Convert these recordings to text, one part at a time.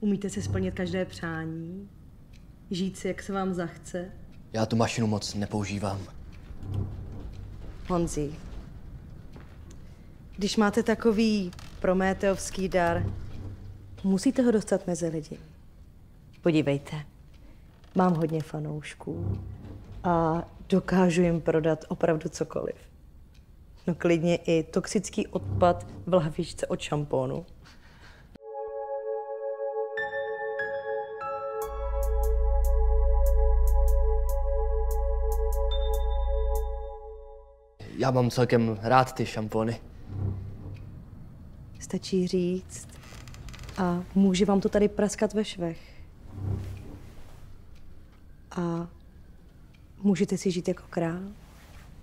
Umíte si splnit každé přání? Žít si, jak se vám zachce? Já tu mašinu moc nepoužívám. Honzi, když máte takový prométeovský dar, musíte ho dostat mezi lidi. Podívejte, mám hodně fanoušků a dokážu jim prodat opravdu cokoliv. No klidně i toxický odpad v lahvičce od šampónu. Já mám celkem rád ty šampony. Stačí říct a může vám to tady praskat ve švech. A můžete si žít jako král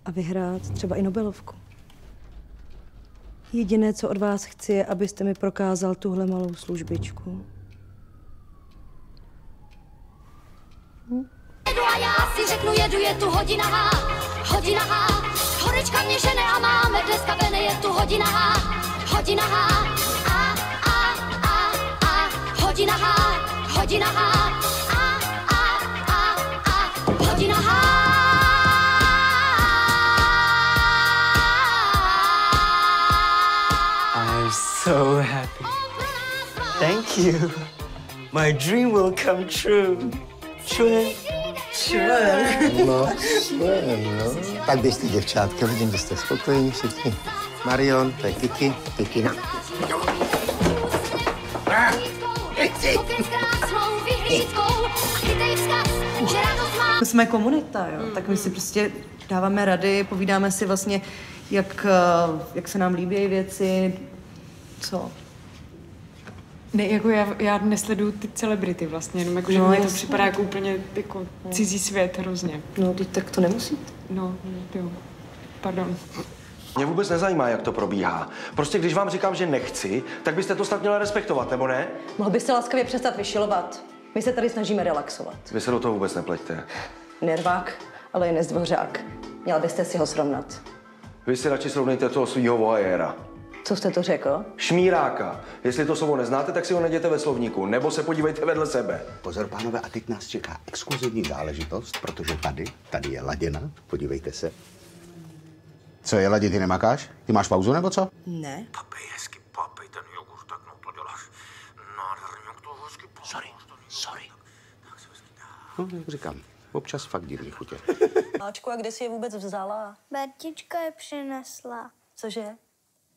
a vyhrát třeba i Nobelovku. Jediné, co od vás chci, je, abyste mi prokázal tuhle malou službičku. Jedu a já si řeknu, jedu, je tu hodina H, hodina H. Horečka mě žene a máme dneska vene, je tu hodina H, hodina H. Hodina H, hodina H, hodina H. I'm so happy. Thank you. My dream will come true. Člen. No. Tak běžte, děvčátka, vidím, že jste spokojení všichni. Marion, to je Kiki, Kikina. My jsme komunita, jo? Tak my si prostě dáváme rady, povídáme si vlastně, jak se nám líbí věci, co. Ne, jako já nesleduju ty celebrity vlastně, jenom jako, že No, mně to jasně. připadá jako úplně jako cizí svět hrozně. No, tak to nemusí. No, jo, pardon. Mě vůbec nezajímá, jak to probíhá. Prostě když vám říkám, že nechci, tak byste to snad měla respektovat, nebo ne? Mohl byste laskavě přestat vyšilovat? My se tady snažíme relaxovat. Vy se do toho vůbec nepleťte. Nervák, ale i nezdvořák. Měla byste si ho srovnat. Vy si radši srovnejte toho svýho voajéra. Co jste to řekl? Šmíráka. Jestli to slovo neznáte, tak si ho najděte ve slovníku, nebo se podívejte vedle sebe. Pozor, pánové, a teď nás čeká exkluzivní záležitost, protože tady je ladina, podívejte se. Co je, Ladi, ty nemakáš? Ty máš pauzu, nebo co? Ne. Papej, hezky papej ten jogurt, tak no to děláš nádherně, jak to hezky papej. Sorry. No, jak říkám, občas fakt divný chutě. Máčku, a kde jsi je vůbec vzala? Bertička je přinesla. Cože?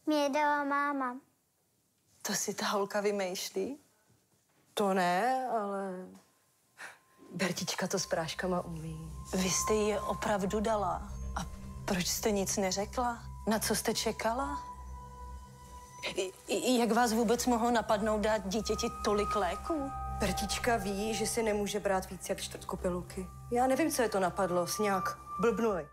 Mě je dala máma. To si ta holka vymýšlí? To ne, ale... Bertička to s práškama umí. Vy jste ji je opravdu dala. A proč jste nic neřekla? Na co jste čekala? Jak vás vůbec mohlo napadnout dát dítěti tolik léků? Bertička ví, že si nemůže brát víc jak čtvrtku pilulky. Já nevím, co je to napadlo, si nějak blbnuli.